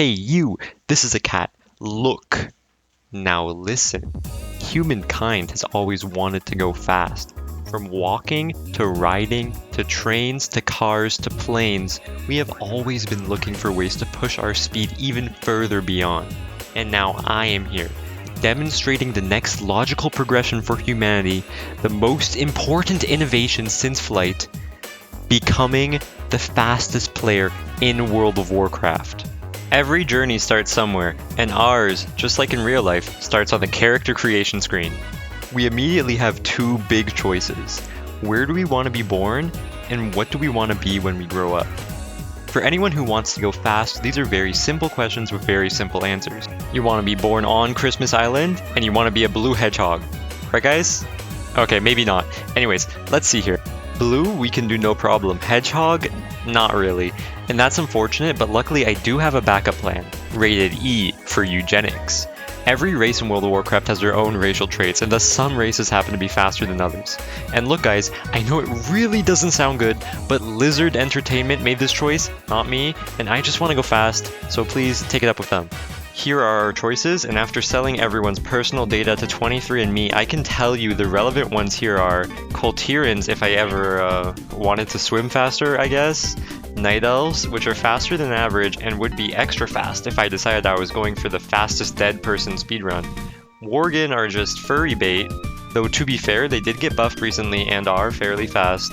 Hey you, this is a cat. Look. Now listen. Humankind has always wanted to go fast. From walking, to riding, to trains, to cars, to planes, we have always been looking for ways to push our speed even further beyond. And now I am here, demonstrating the next logical progression for humanity, the most important innovation since flight, becoming the fastest player in World of Warcraft. Every journey starts somewhere, and ours, just like in real life, starts on the character creation screen. We immediately have two big choices. Where do we want to be born, and what do we want to be when we grow up? For anyone who wants to go fast, these are very simple questions with very simple answers. You want to be born on Christmas Island, and you want to be a blue hedgehog. Right guys? Okay, maybe not. Anyways, let's see here. Blue, we can do no problem. Hedgehog, not really. And that's unfortunate, but luckily I do have a backup plan. Rated E for eugenics. Every race in World of Warcraft has their own racial traits, and thus some races happen to be faster than others. And look guys, I know it really doesn't sound good, but Lizard Entertainment made this choice, not me, and I just want to go fast, so please take it up with them. Here are our choices, and after selling everyone's personal data to 23andMe, I can tell you the relevant ones here are Colterans if I ever wanted to swim faster, I guess. Night Elves, which are faster than average and would be extra fast if I decided I was going for the fastest dead person speedrun. Worgen are just furry bait, though to be fair, they did get buffed recently and are fairly fast.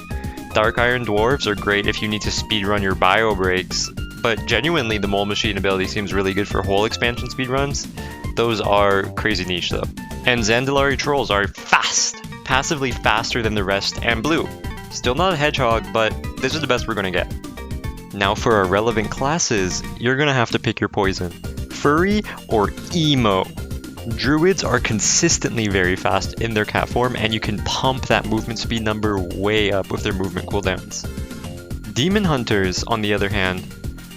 Dark Iron Dwarves are great if you need to speedrun your bio breaks, but genuinely the Mole Machine ability seems really good for whole expansion speedruns. Those are crazy niche though. And Zandalari Trolls are fast! Passively faster than the rest and blue. Still not a hedgehog, but this is the best we're gonna get. Now for our relevant classes, you're gonna have to pick your poison. Furry or Emo. Druids are consistently very fast in their cat form, and you can pump that movement speed number way up with their movement cooldowns. Demon Hunters, on the other hand,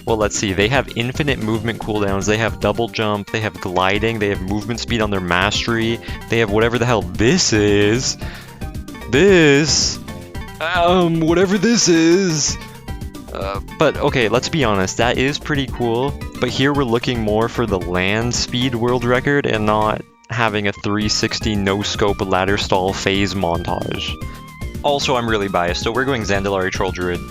well, let's see, they have infinite movement cooldowns, they have double jump, they have gliding, they have movement speed on their mastery, they have whatever the hell this is. Whatever this is. But okay, let's be honest, that is pretty cool, but here we're looking more for the land speed world record and not having a 360 no-scope ladder stall phase montage. Also, I'm really biased, so we're going Zandalari Troll Druid.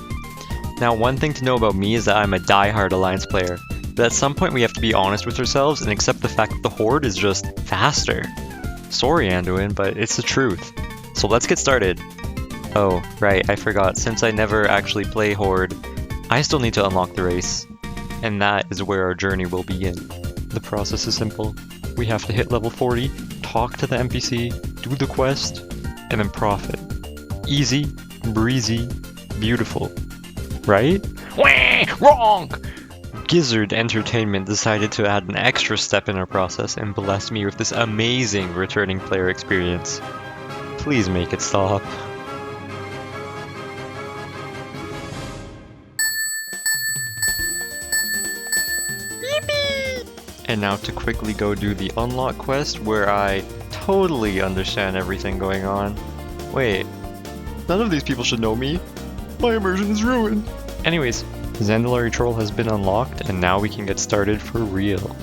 Now, one thing to know about me is that I'm a die-hard Alliance player, but at some point we have to be honest with ourselves and accept the fact that the Horde is just faster. Sorry, Anduin, but it's the truth. So let's get started. Oh, right, I forgot, since I never actually play Horde, I still need to unlock the race. And that is where our journey will begin. The process is simple. We have to hit level 40, talk to the NPC, do the quest, and then profit. Easy, breezy, beautiful. Right? Wah! Wrong! Gizzard Entertainment decided to add an extra step in our process and bless me with this amazing returning player experience. Please make it stop. And now to quickly go do the unlock quest where I totally understand everything going on. Wait, none of these people should know me. My immersion is ruined. Anyways, Zandalari Troll has been unlocked and now we can get started for real.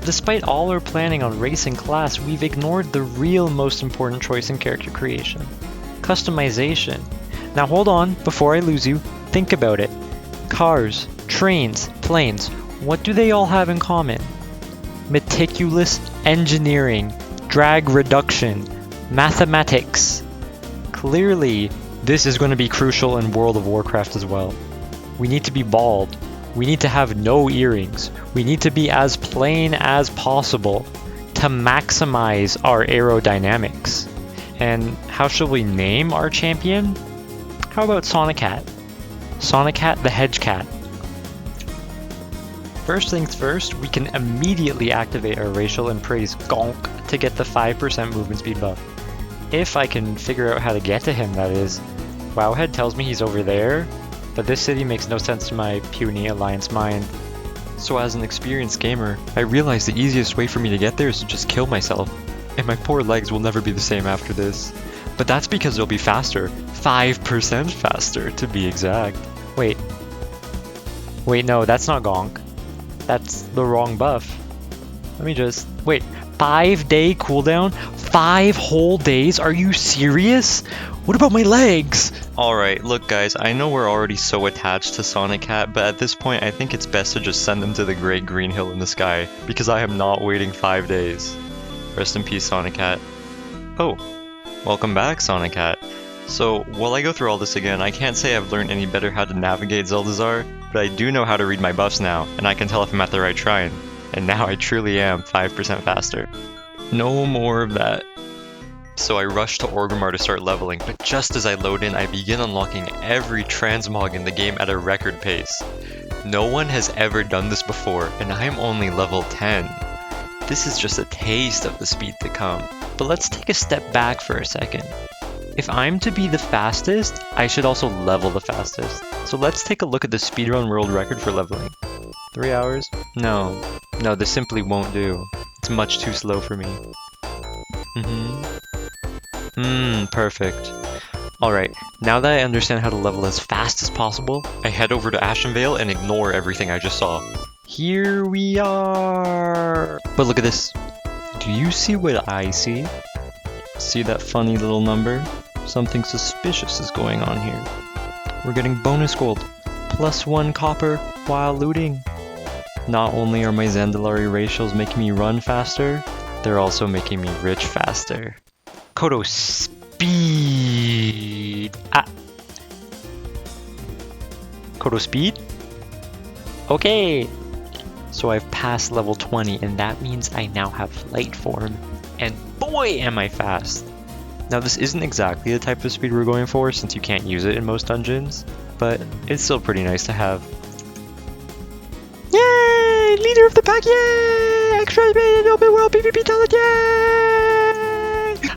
Despite all our planning on race and class, we've ignored the real most important choice in character creation. Customization. Now hold on, before I lose you, think about it. Cars, trains, planes, what do they all have in common? Meticulous engineering, drag reduction, mathematics. Clearly, this is going to be crucial in World of Warcraft as well. We need to be bald. We need to have no earrings. We need to be as plain as possible to maximize our aerodynamics. And how shall we name our champion? How about Sonicat? Sonicat the Hedge Cat. First things first, we can immediately activate our racial and praise Gonk to get the 5% movement speed buff. If I can figure out how to get to him, that is. Wowhead tells me he's over there, but this city makes no sense to my puny Alliance mind. So as an experienced gamer, I realize the easiest way for me to get there is to just kill myself. And my poor legs will never be the same after this. But that's because they'll be faster. 5% faster, to be exact. Wait, no, that's not Gonk. That's the wrong buff. Let me just... Wait, 5-day cooldown? 5 whole days? Are you serious? What about my legs? Alright, look guys, I know we're already so attached to Sonic Cat, but at this point I think it's best to just send them to the great green hill in the sky, because I am not waiting 5 days. Rest in peace, Sonic Cat. Oh, welcome back, Sonic Cat. So, while I go through all this again, I can't say I've learned any better how to navigate Zeldazar, but I do know how to read my buffs now, and I can tell if I'm at the right shrine. And now I truly am 5% faster. No more of that. So I rush to Orgrimmar to start leveling, but just as I load in, I begin unlocking every transmog in the game at a record pace. No one has ever done this before, and I am only level 10. This is just a taste of the speed to come. But let's take a step back for a second. If I'm to be the fastest, I should also level the fastest. So let's take a look at the speedrun world record for leveling. 3 hours? No, this simply won't do. It's much too slow for me. Perfect. Alright, now that I understand how to level as fast as possible, I head over to Ashenvale and ignore everything I just saw. Here we are! But look at this. Do you see what I see? See that funny little number? Something suspicious is going on here. We're getting bonus gold, +1 copper while looting. Not only are my Zandalari ratios making me run faster, they're also making me rich faster. Kodo speed! Kodo speed? Okay! So I've passed level 20 and that means I now have flight form. And boy am I fast! Now this isn't exactly the type of speed we're going for since you can't use it in most dungeons, but it's still pretty nice to have. Yay! Leader of the pack, yay! Extra made an open world PvP talent, yay!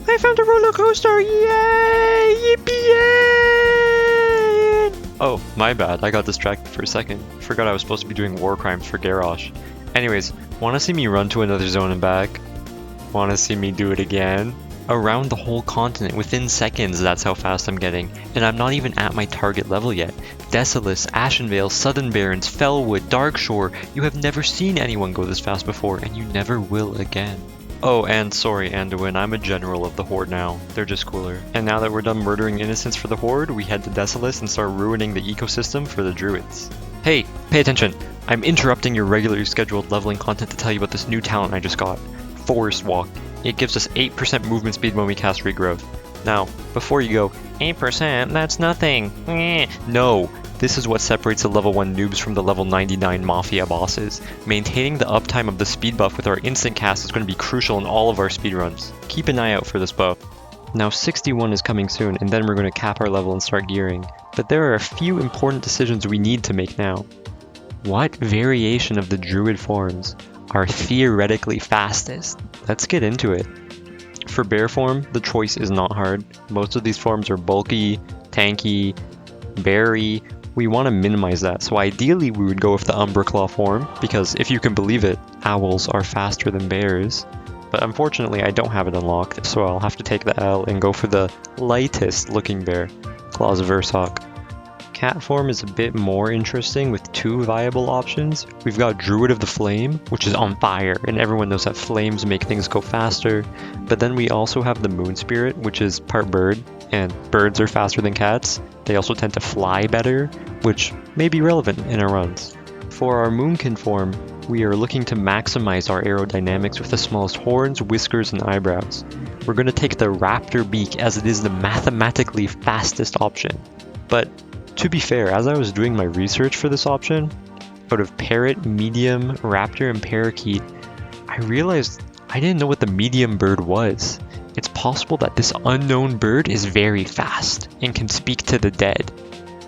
I found a roller coaster, yay! Yippee, yay! Oh, my bad, I got distracted for a second. Forgot I was supposed to be doing war crimes for Garrosh. Anyways, wanna see me run to another zone and back? Wanna see me do it again? Around the whole continent within seconds, that's how fast I'm getting, and I'm not even at my target level yet. Desolace, Ashenvale, Southern Barrens, Fellwood, Darkshore, you have never seen anyone go this fast before, and you never will again. Oh, and sorry Anduin, I'm a general of the Horde now. They're just cooler. And now that we're done murdering innocents for the Horde, we head to Desolace and start ruining the ecosystem for the Druids. Hey, pay attention! I'm interrupting your regularly scheduled leveling content to tell you about this new talent I just got. Forest Walk. It gives us 8% movement speed when we cast Regrowth. Now, before you go, 8%? That's nothing. No, this is what separates the level 1 noobs from the level 99 Mafia bosses. Maintaining the uptime of the speed buff with our instant cast is going to be crucial in all of our speedruns. Keep an eye out for this buff. Now 61 is coming soon, and then we're going to cap our level and start gearing. But there are a few important decisions we need to make now. What variation of the Druid forms are theoretically fastest? Let's get into it. For bear form, the choice is not hard. Most of these forms are bulky, tanky, berry. We want to minimize that, so ideally we would go with the Umbra Claw form, because if you can believe it, owls are faster than bears. But unfortunately I don't have it unlocked, so I'll have to take the L and go for the lightest looking bear, Claws of Ursoc. Cat form is a bit more interesting with 2 viable options. We've got Druid of the Flame, which is on fire, and everyone knows that flames make things go faster. But then we also have the Moon Spirit, which is part bird, and birds are faster than cats. They also tend to fly better, which may be relevant in our runs. For our Moonkin form, we are looking to maximize our aerodynamics with the smallest horns, whiskers, and eyebrows. We're going to take the Raptor Beak as it is the mathematically fastest option. But to be fair, as I was doing my research for this option, out of Parrot, Medium, Raptor, and Parakeet, I realized I didn't know what the medium bird was. It's possible that this unknown bird is very fast and can speak to the dead.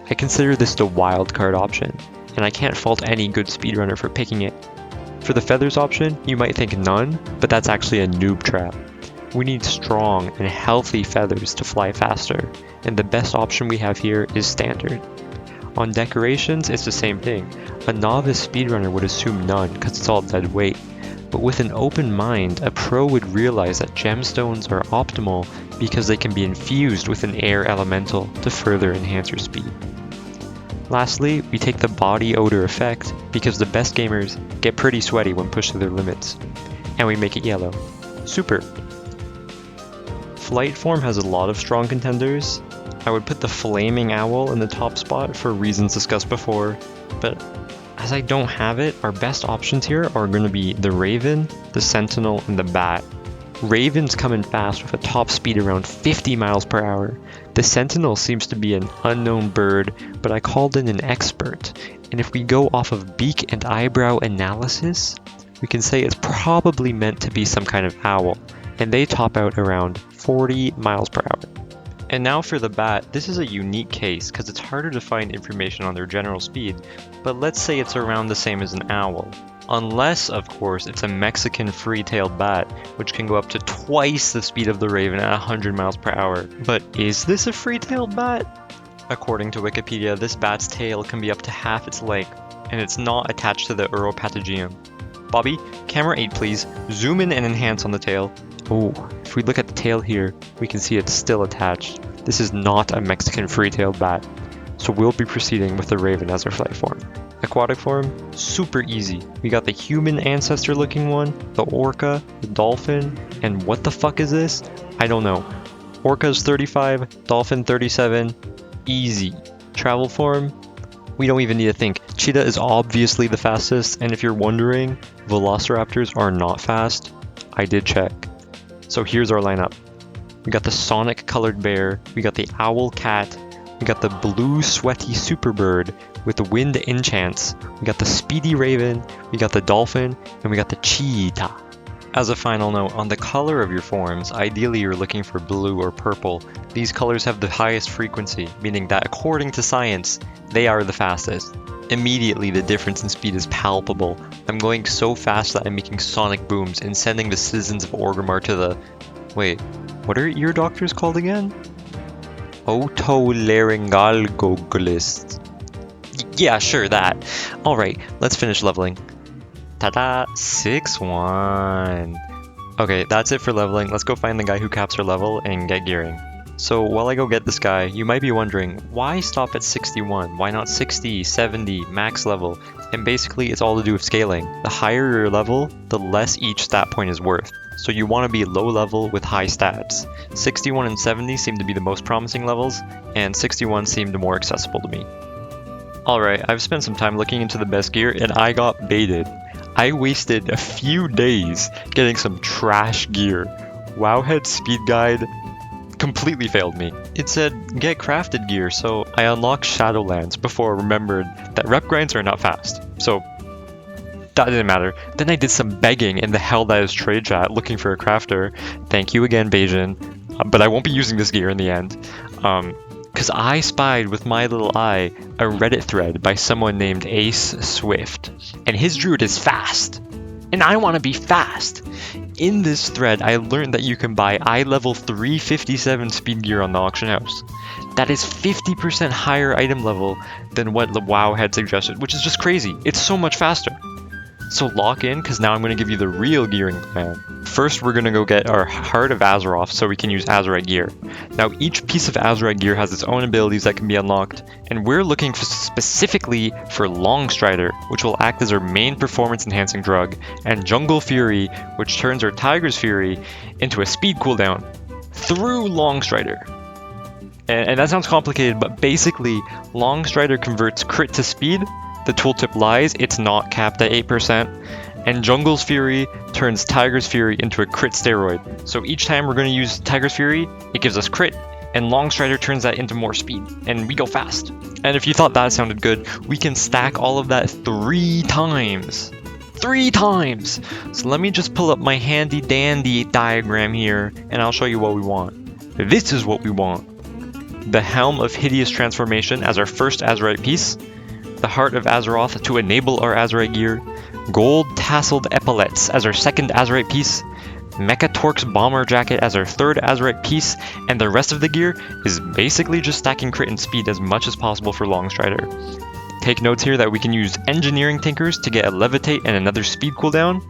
I consider this the wildcard option, and I can't fault any good speedrunner for picking it. For the feathers option, you might think none, but that's actually a noob trap. We need strong and healthy feathers to fly faster, and the best option we have here is standard. On decorations, it's the same thing. A novice speedrunner would assume none because it's all dead weight, but with an open mind, a pro would realize that gemstones are optimal because they can be infused with an air elemental to further enhance your speed. Lastly, we take the body odor effect because the best gamers get pretty sweaty when pushed to their limits. And we make it yellow. Super. Flight form has a lot of strong contenders. I would put the flaming owl in the top spot for reasons discussed before, but as I don't have it, our best options here are going to be the raven, the sentinel, and the bat. Raven's coming fast with a top speed around 50 miles per hour. The sentinel seems to be an unknown bird, but I called in an expert, and if we go off of beak and eyebrow analysis, we can say it's probably meant to be some kind of owl, and they top out around 40 miles per hour. And now for the bat, this is a unique case because it's harder to find information on their general speed, but let's say it's around the same as an owl. Unless, of course, it's a Mexican free-tailed bat, which can go up to twice the speed of the raven at 100 miles per hour. But is this a free-tailed bat? According to Wikipedia, this bat's tail can be up to half its length, and it's not attached to the uropatagium. Bobby, camera 8 please, zoom in and enhance on the tail. Oh, if we look at the tail here, we can see it's still attached. This is not a Mexican free-tailed bat, so we'll be proceeding with the raven as our flight form. Aquatic form, super easy. We got the human ancestor looking one, the orca, the dolphin, and what the fuck is this? I don't know. Orca's 35, dolphin 37, easy. Travel form, we don't even need to think. Cheetah is obviously the fastest, and if you're wondering, velociraptors are not fast. I did check. So here's our lineup. We got the sonic colored bear, we got the owl cat, we got the blue sweaty superbird with the wind enchants, we got the speedy raven, we got the dolphin, and we got the cheetah. As a final note, on the color of your forms, ideally you're looking for blue or purple. These colors have the highest frequency, meaning that according to science, they are the fastest. Immediately the difference in speed is palpable. I'm going so fast that I'm making sonic booms and sending the citizens of Orgrimmar to the... Wait, what are ear doctors called again? Otolaryngologists. Yeah, sure, that. Alright, let's finish leveling. Ta-da! 6-1. Okay, that's it for leveling. Let's go find the guy who caps our level and get gearing. So while I go get this guy, you might be wondering, why stop at 61? Why not 60, 70, max level? And basically it's all to do with scaling. The higher your level, the less each stat point is worth. So you want to be low level with high stats. 61 and 70 seem to be the most promising levels, and 61 seemed more accessible to me. Alright, I've spent some time looking into the best gear and I got baited. I wasted a few days getting some trash gear. Wowhead Speed Guide completely failed me. It said get crafted gear, so I unlocked Shadowlands before I remembered that rep grinds are not fast. So that didn't matter. Then I did some begging in the hell that is trade chat looking for a crafter. Thank you again, Bajan. But I won't be using this gear in the end. Because I spied with my little eye a Reddit thread by someone named Ace Swift. And his druid is fast. And I want to be fast. In this thread, I learned that you can buy eye level 357 speed gear on the auction house. That is 50% higher item level than what the WoW had suggested, which is just crazy. It's so much faster. So lock in, because now I'm going to give you the real gearing plan. First, we're going to go get our Heart of Azeroth so we can use Azerite gear. Now, each piece of Azerite gear has its own abilities that can be unlocked, and we're looking specifically for Longstrider, which will act as our main performance-enhancing drug, and Jungle Fury, which turns our Tiger's Fury into a speed cooldown through Longstrider. And that sounds complicated, but basically, Longstrider converts crit to speed. The tooltip lies, it's not capped at 8%, and Jungle's Fury turns Tiger's Fury into a crit steroid. So each time we're going to use Tiger's Fury, it gives us crit, and Longstrider turns that into more speed, and we go fast. And if you thought that sounded good, we can stack all of that 3 times. 3 times! So let me just pull up my handy dandy diagram here, and I'll show you what we want. This is what we want. The Helm of Hideous Transformation as our first Azerite piece, the Heart of Azeroth to enable our Azerite gear, gold tasseled epaulets as our second Azerite piece, Mecha Torque's bomber jacket as our third Azerite piece, and the rest of the gear is basically just stacking crit and speed as much as possible for Longstrider. Take notes here that we can use engineering tinkers to get a levitate and another speed cooldown,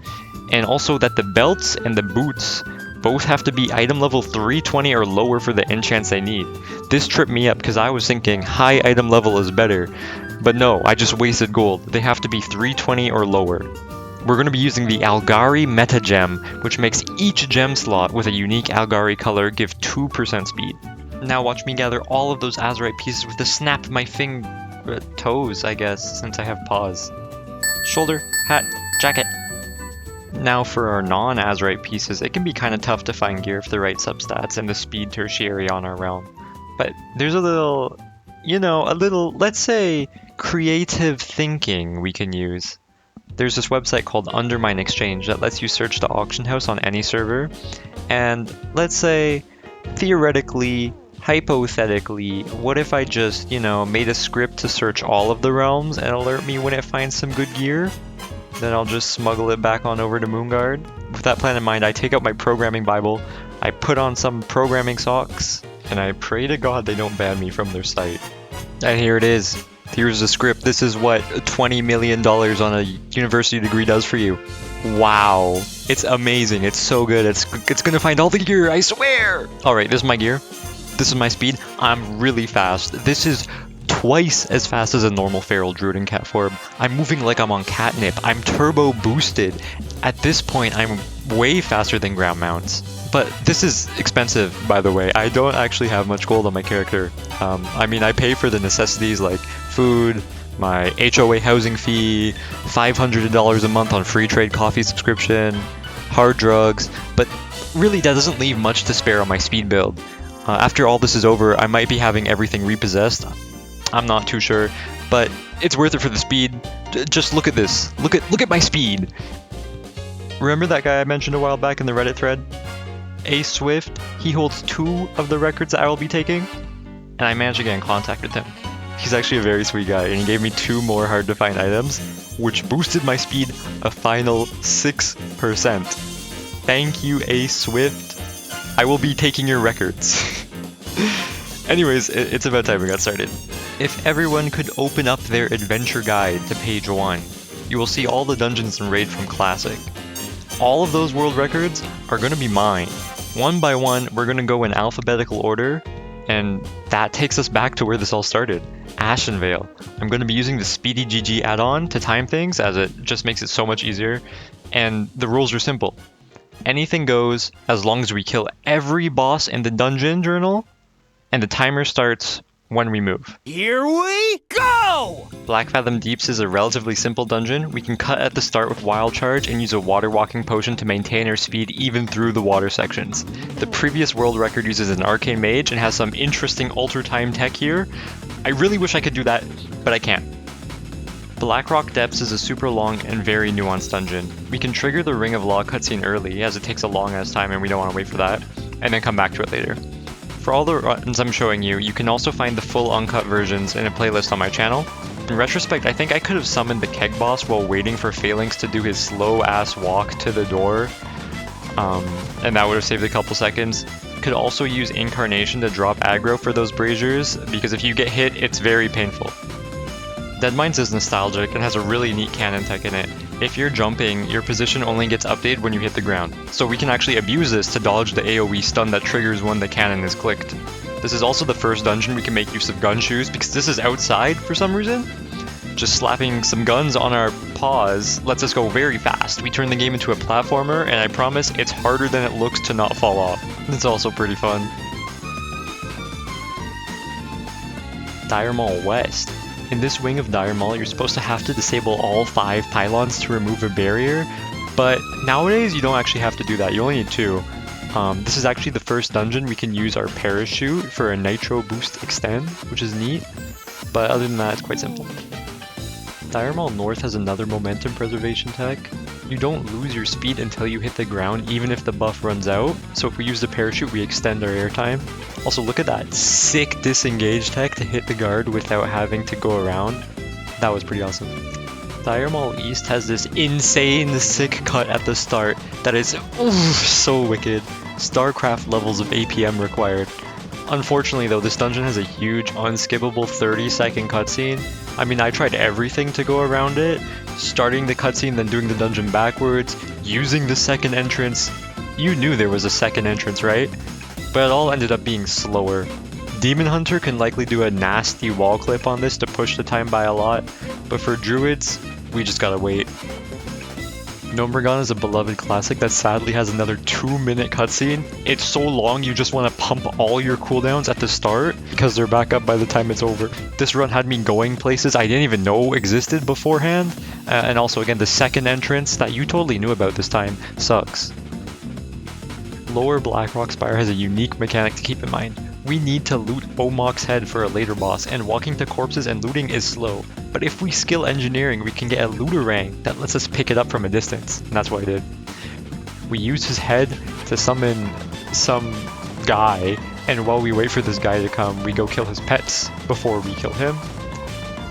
and also that the belts and the boots both have to be item level 320 or lower for the enchants I need. This tripped me up because I was thinking high item level is better, but no, I just wasted gold. They have to be 320 or lower. We're going to be using the Algari Meta Gem, which makes each gem slot with a unique Algari color give 2% speed. Now watch me gather all of those Azurite pieces with the snap of my toes, I guess, since I have paws. Shoulder, hat, jacket. Now for our non-Azurite pieces, it can be kind of tough to find gear for the right substats and the speed tertiary on our realm. But there's a little, let's say, creative thinking we can use. There's this website called Undermine Exchange that lets you search the auction house on any server, and let's say, theoretically, hypothetically, what if I just, made a script to search all of the realms and alert me when it finds some good gear? Then I'll just smuggle it back on over to Moonguard. With that plan in mind, I take out my programming Bible, I put on some programming socks, and I pray to God they don't ban me from their site. And here it is. Here's the script. This is what $20 million on a university degree does for you. Wow. It's amazing. It's so good. It's gonna find all the gear, I swear! Alright, this is my gear. This is my speed. I'm really fast. This is twice as fast as a normal feral druid in cat form. I'm moving like I'm on catnip. I'm turbo boosted. At this point, I'm way faster than ground mounts. But this is expensive, by the way. I don't actually have much gold on my character. I pay for the necessities like food, my HOA housing fee, $500 a month on free trade coffee subscription, hard drugs, but really that doesn't leave much to spare on my speed build. After all this is over, I might be having everything repossessed. I'm not too sure, but it's worth it for the speed. Just look at this. Look at my speed. Remember that guy I mentioned a while back in the Reddit thread? Ace Swift, he holds 2 of the records that I will be taking, and I managed to get in contact with him. He's actually a very sweet guy, and he gave me 2 more hard to find items, which boosted my speed a final 6%. Thank you, Ace Swift. I will be taking your records. Anyways, it's about time we got started. If everyone could open up their adventure guide to page 1, you will see all the dungeons in Raid from Classic. All of those world records are going to be mine. One by one, we're going to go in alphabetical order, and that takes us back to where this all started, Ashenvale. I'm going to be using the Speedy GG add-on to time things, as it just makes it so much easier, and the rules are simple. Anything goes as long as we kill every boss in the dungeon journal, and the timer starts when we move. Here we go! Black Fathom Deeps is a relatively simple dungeon. We can cut at the start with Wild Charge and use a water walking potion to maintain our speed even through the water sections. The previous world record uses an Arcane Mage and has some interesting ultra time tech here. I really wish I could do that, but I can't. Blackrock Depths is a super long and very nuanced dungeon. We can trigger the Ring of Law cutscene early, as it takes a long ass time and we don't want to wait for that, and then come back to it later. For all the runs I'm showing you, you can also find the full uncut versions in a playlist on my channel. In retrospect, I think I could have summoned the keg boss while waiting for Phalanx to do his slow ass walk to the door, and that would have saved a couple seconds. Could also use Incarnation to drop aggro for those braziers, because if you get hit, it's very painful. Deadmines is nostalgic and has a really neat cannon tech in it. If you're jumping, your position only gets updated when you hit the ground, so we can actually abuse this to dodge the AoE stun that triggers when the cannon is clicked. This is also the first dungeon we can make use of gun shoes, because this is outside for some reason. Just slapping some guns on our paws lets us go very fast. We turn the game into a platformer, and I promise it's harder than it looks to not fall off. It's also pretty fun. Dire Maul West. In this wing of Dire Maul, you're supposed to have to disable all 5 pylons to remove a barrier, but nowadays you don't actually have to do that, you only need 2. This is actually the first dungeon we can use our parachute for a nitro boost extend, which is neat, but other than that it's quite simple. Dire Maul North has another momentum preservation tech. You don't lose your speed until you hit the ground, even if the buff runs out, so if we use the parachute we extend our airtime. Also look at that sick disengage tech to hit the guard without having to go around. That was pretty awesome. Dire Maul East has this insane sick cut at the start that is so wicked. StarCraft levels of APM required. Unfortunately though, this dungeon has a huge unskippable 30-second cutscene. I mean, I tried everything to go around it, starting the cutscene then doing the dungeon backwards, using the second entrance. You knew there was a second entrance, right? But it all ended up being slower. Demon Hunter can likely do a nasty wall clip on this to push the time by a lot, but for Druids, we just gotta wait. Gnomeregan is a beloved classic that sadly has another 2-minute cutscene. It's so long you just want to pump all your cooldowns at the start because they're back up by the time it's over. This run had me going places I didn't even know existed beforehand, and also again the second entrance that you totally knew about this time sucks. Lower Blackrock Spire has a unique mechanic to keep in mind. We need to loot Omok's head for a later boss, and walking to corpses and looting is slow. But if we skill engineering, we can get a looter rank that lets us pick it up from a distance, and that's what I did. We use his head to summon some guy, and while we wait for this guy to come, we go kill his pets before we kill him.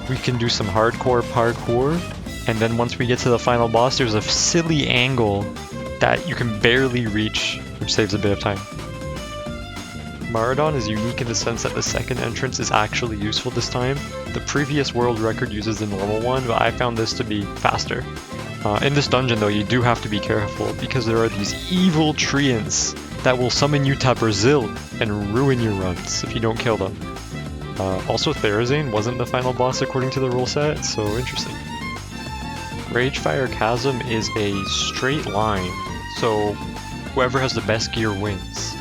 We can do some hardcore parkour, and then once we get to the final boss, there's a silly angle that you can barely reach, which saves a bit of time. Maradon is unique in the sense that the second entrance is actually useful this time. The previous world record uses the normal one, but I found this to be faster. In this dungeon though, you do have to be careful because there are these evil treants that will summon you to Brazil and ruin your runs if you don't kill them. Also Therazane wasn't the final boss according to the rule set, so interesting. Ragefire Chasm is a straight line, so whoever has the best gear wins.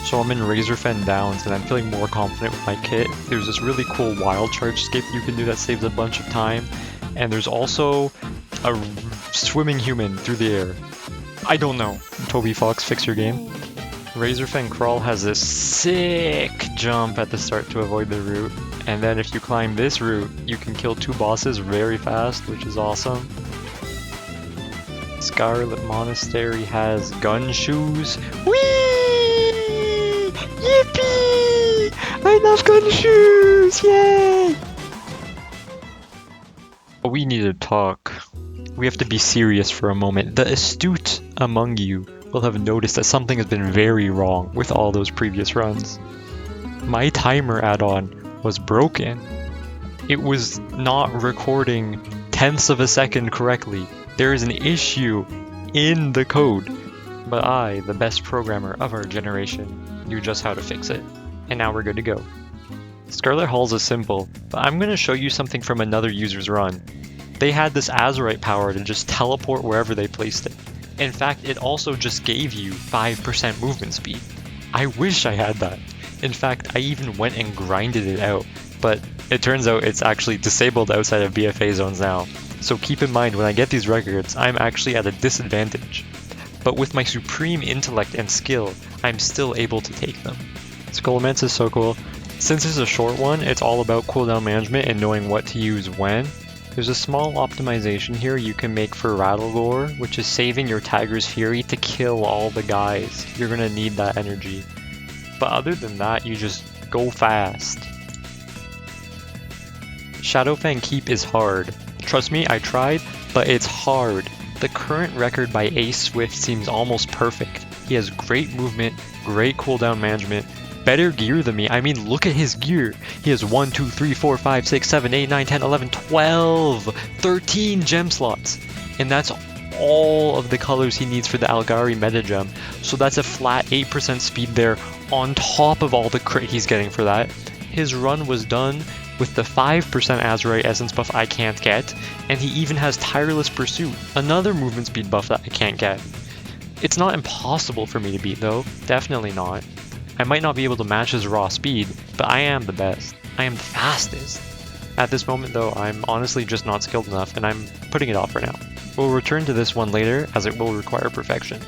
So I'm in Razorfen Downs and I'm feeling more confident with my kit. There's this really cool wild charge escape you can do that saves a bunch of time. And there's also a swimming human through the air. I don't know. Toby Fox, fix your game. Razorfen Crawl has this sick jump at the start to avoid the route. And then if you climb this route, you can kill 2 bosses very fast, which is awesome. Scarlet Monastery has gun shoes. Whee! Yippee! I love gun shoes! Yay! We need to talk. We have to be serious for a moment. The astute among you will have noticed that something has been very wrong with all those previous runs. My timer add-on was broken. It was not recording tenths of a second correctly. There is an issue in the code. But I, the best programmer of our generation, knew just how to fix it. And now we're good to go. Scarlet Halls is simple, but I'm going to show you something from another user's run. They had this Azurite power to just teleport wherever they placed it. In fact, it also just gave you 5% movement speed. I wish I had that. In fact, I even went and grinded it out, but it turns out it's actually disabled outside of BFA zones now. So keep in mind when I get these records, I'm actually at a disadvantage. But with my supreme intellect and skill, I'm still able to take them. Skullman's is so cool. Since it's a short one, it's all about cooldown management and knowing what to use when. There's a small optimization here you can make for Rattlegore, which is saving your Tiger's Fury to kill all the guys. You're gonna need that energy. But other than that, you just go fast. Shadowfang Keep is hard. Trust me, I tried, but it's hard. The current record by Ace Swift seems almost perfect. He has great movement, great cooldown management, better gear than me. I mean, look at his gear. He has 1, 2, 3, 4, 5, 6, 7, 8, 9, 10, 11, 12, 13 gem slots. And that's all of the colors he needs for the Algari meta gem. So that's a flat 8% speed there on top of all the crit he's getting for that. His run was done with the 5% Azurite Essence buff I can't get, and he even has Tireless Pursuit, another movement speed buff that I can't get. It's not impossible for me to beat though, definitely not. I might not be able to match his raw speed, but I am the best. I am the fastest. At this moment though, I'm honestly just not skilled enough, and I'm putting it off for now. We'll return to this one later, as it will require perfection.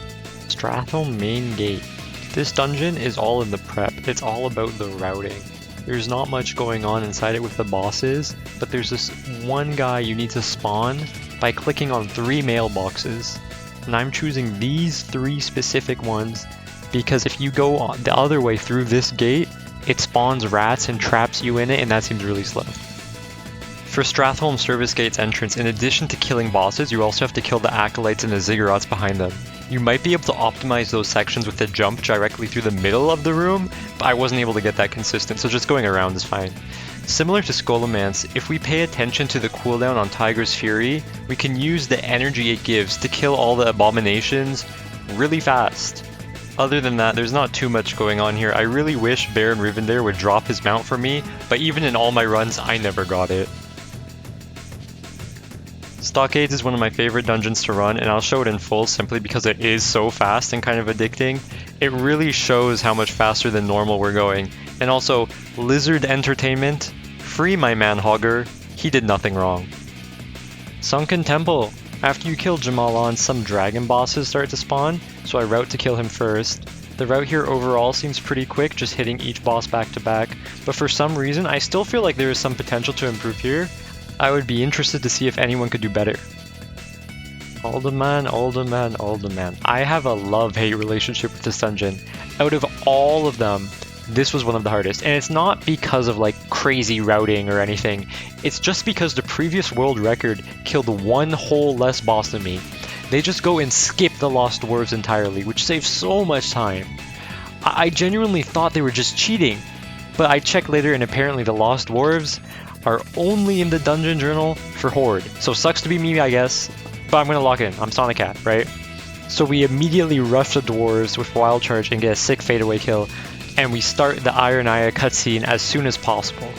Stratholme Main Gate. This dungeon is all in the prep, it's all about the routing. There's not much going on inside it with the bosses, but there's this one guy you need to spawn by clicking on 3 mailboxes. And I'm choosing these 3 specific ones because if you go the other way through this gate, it spawns rats and traps you in it, and that seems really slow. For Stratholme Service Gate's entrance, in addition to killing bosses, you also have to kill the acolytes and the ziggurats behind them. You might be able to optimize those sections with a jump directly through the middle of the room, but I wasn't able to get that consistent, so just going around is fine. Similar to Scholomance, if we pay attention to the cooldown on Tiger's Fury, we can use the energy it gives to kill all the abominations really fast. Other than that, there's not too much going on here. I really wish Baron Rivendare would drop his mount for me, but even in all my runs, I never got it. Stockades is one of my favorite dungeons to run, and I'll show it in full simply because it is so fast and kind of addicting. It really shows how much faster than normal we're going. And also, Lizard Entertainment, free my man Hogger, he did nothing wrong. Sunken Temple. After you kill Jamalan, some dragon bosses start to spawn, so I route to kill him first. The route here overall seems pretty quick, just hitting each boss back to back, but for some reason I still feel like there is some potential to improve here. I would be interested to see if anyone could do better. Alderman. I have a love-hate relationship with this dungeon. Out of all of them, this was one of the hardest, and it's not because of like crazy routing or anything. It's just because the previous world record killed one whole less boss than me. They just go and skip the Lost Dwarves entirely, which saves so much time. I genuinely thought they were just cheating, but I checked later and apparently the Lost Dwarves are only in the dungeon journal for Horde. So sucks to be me, I guess, but I'm gonna lock in. I'm Sonic Cat, right? So we immediately rush the dwarves with Wild Charge and get a sick fadeaway kill, and we start the Iron Aya cutscene as soon as possible.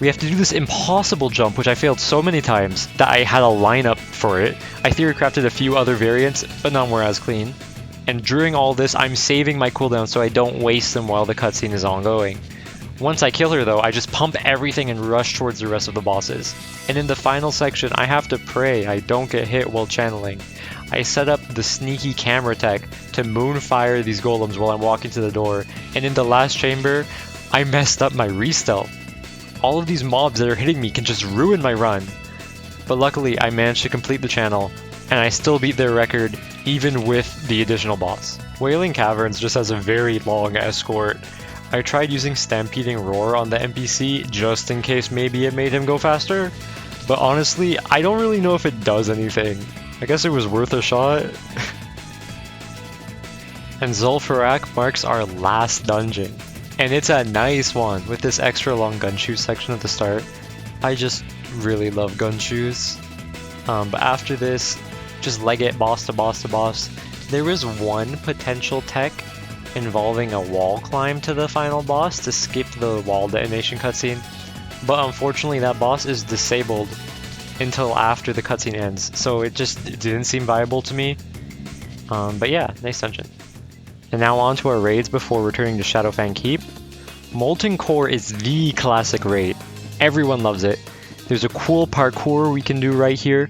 We have to do this impossible jump, which I failed so many times that I had a lineup for it. I theory crafted a few other variants, but none were as clean. And during all this, I'm saving my cooldown so I don't waste them while the cutscene is ongoing. Once I kill her though, I just pump everything and rush towards the rest of the bosses. And in the final section, I have to pray I don't get hit while channeling. I set up the sneaky camera tech to moonfire these golems while I'm walking to the door, and in the last chamber, I messed up my re-stealth. All of these mobs that are hitting me can just ruin my run. But luckily, I managed to complete the channel, and I still beat their record even with the additional boss. Wailing Caverns just has a very long escort. I tried using Stampeding Roar on the NPC just in case maybe it made him go faster, but honestly, I don't really know if it does anything. I guess it was worth a shot. And Zul'Farrak marks our last dungeon. And it's a nice one with this extra long Gunshoe section at the start. I just really love Gunshoes. But after this, just leg it boss to boss to boss. There is one potential tech involving a wall climb to the final boss to skip the wall detonation cutscene. But unfortunately that boss is disabled until after the cutscene ends, so it just didn't seem viable to me. But yeah, nice dungeon. And now on to our raids before returning to Shadowfang Keep. Molten Core is the classic raid. Everyone loves it. There's a cool parkour we can do right here.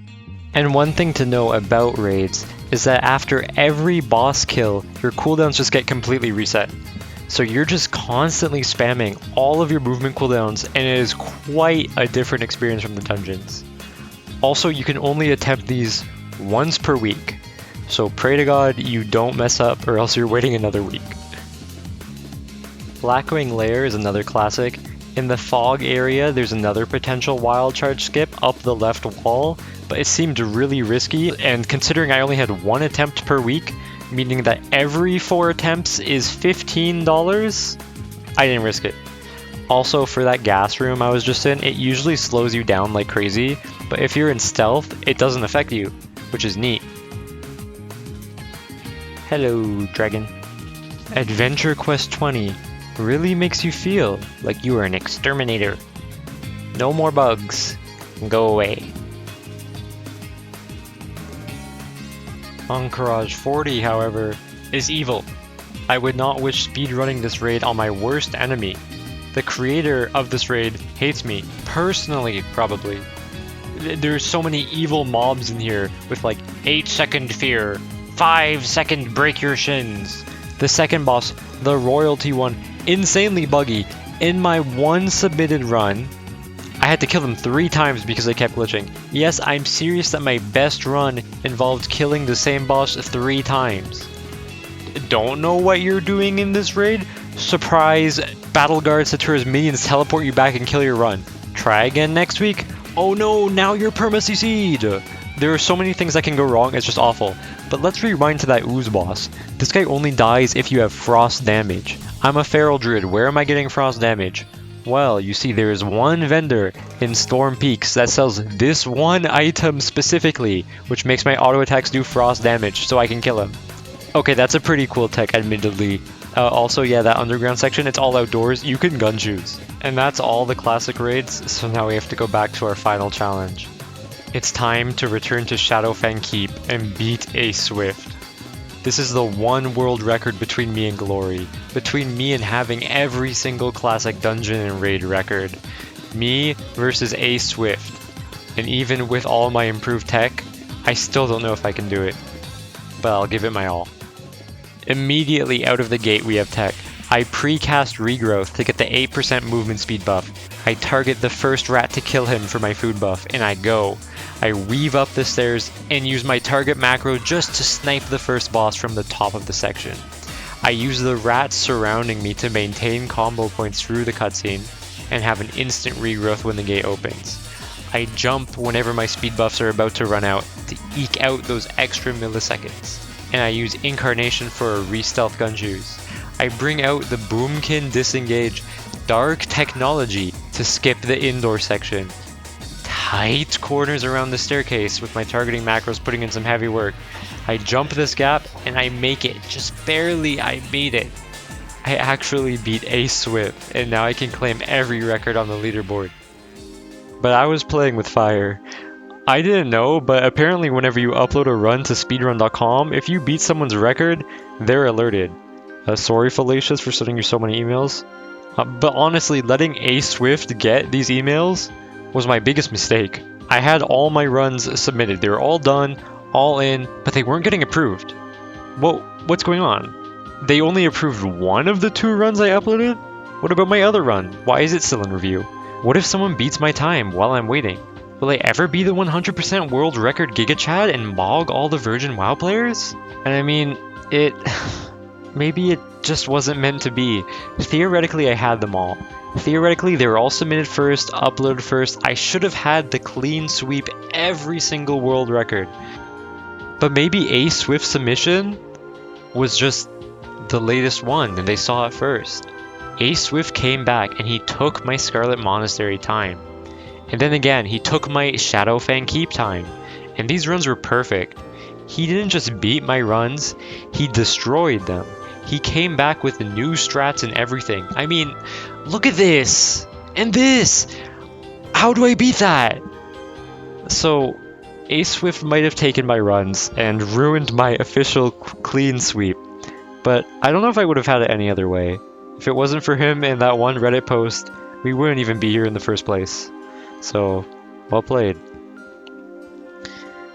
And one thing to know about raids is that after every boss kill, your cooldowns just get completely reset. So you're just constantly spamming all of your movement cooldowns, and it is quite a different experience from the dungeons. Also, you can only attempt these once per week, so pray to God you don't mess up or else you're waiting another week. Blackwing Lair is another classic. In the fog area, there's another potential wild charge skip up the left wall, but it seemed really risky, and considering I only had one attempt per week, meaning that every 4 attempts is $15, I didn't risk it. Also, for that gas room I was just in, it usually slows you down like crazy, but if you're in stealth, it doesn't affect you, which is neat. Hello, dragon. Adventure Quest 20 really makes you feel like you are an exterminator. No more bugs. Go away. Encourage 40, however, is evil. I would not wish speedrunning this raid on my worst enemy. The creator of this raid hates me, personally probably. There's so many evil mobs in here with like 8-second fear, 5-second break your shins. The second boss, the royalty one, insanely buggy. In my one submitted run, I had to kill them 3 times because they kept glitching. Yes, I'm serious that my best run involved killing the same boss 3 times. Don't know what you're doing in this raid? Surprise, Battle Guard Satura's minions teleport you back and kill your run. Try again next week? Oh no, now you're perma-CC'd! There are so many things that can go wrong, it's just awful. But let's rewind to that ooze boss. This guy only dies if you have frost damage. I'm a feral druid, where am I getting frost damage? Well, you see, there is one vendor in Storm Peaks that sells this one item specifically, which makes my auto attacks do frost damage, so I can kill him. Okay, that's a pretty cool tech, admittedly. Also, yeah, that underground section, it's all outdoors. You can gun choose. And that's all the classic raids, so now we have to go back to our final challenge. It's time to return to Shadowfang Keep and beat a Swift. This is the one world record between me and Glory, between me and having every single classic dungeon and raid record. Me versus a Swift. And even with all my improved tech, I still don't know if I can do it. But I'll give it my all. Immediately out of the gate we have tech. I pre-cast Regrowth to get the 8% movement speed buff. I target the first rat to kill him for my food buff, and I go. I weave up the stairs and use my target macro just to snipe the first boss from the top of the section. I use the rats surrounding me to maintain combo points through the cutscene and have an instant regrowth when the gate opens. I jump whenever my speed buffs are about to run out to eke out those extra milliseconds. And I use Incarnation for a re-stealth gun juice. I bring out the Boomkin Disengage Dark Technology to skip the indoor section. Tight corners around the staircase with my targeting macros putting in some heavy work. I jump this gap and I make it. Just barely, I made it. I actually beat a Swift and now I can claim every record on the leaderboard. But I was playing with fire. I didn't know, but apparently whenever you upload a run to speedrun.com, if you beat someone's record, they're alerted. Sorry Fallacious for sending you so many emails. But honestly, letting a Swift get these emails was my biggest mistake. I had all my runs submitted. They were all done, all in, but they weren't getting approved. What's going on? They only approved one of the 2 runs I uploaded? What about my other run? Why is it still in review? What if someone beats my time while I'm waiting? Will I ever be the 100% world record Giga Chad and mog all the Virgin WoW players? And I mean, maybe it just wasn't meant to be. Theoretically, I had them all. Theoretically, they were all submitted first, uploaded first. I should have had the clean sweep every single world record. But maybe a Swift submission was just the latest one and they saw it first. A Swift came back and he took my Scarlet Monastery time. And then again, he took my Shadowfang Keep time. And these runs were perfect. He didn't just beat my runs, he destroyed them. He came back with the new strats and everything. I mean, look at this! And this! How do I beat that? So, a Swift might have taken my runs and ruined my official clean sweep. But I don't know if I would have had it any other way. If it wasn't for him and that one Reddit post, we wouldn't even be here in the first place. So, well played.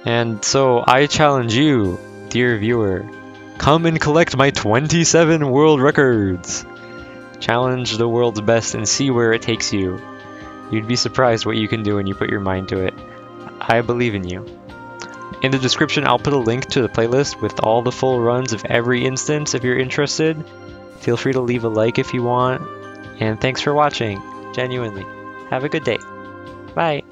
And so, I challenge you, dear viewer, come and collect my 27 world records! Challenge the world's best and see where it takes you. You'd be surprised what you can do when you put your mind to it. I believe in you. In the description, I'll put a link to the playlist with all the full runs of every instance if you're interested. Feel free to leave a like if you want. And thanks for watching. Genuinely. Have a good day. Bye.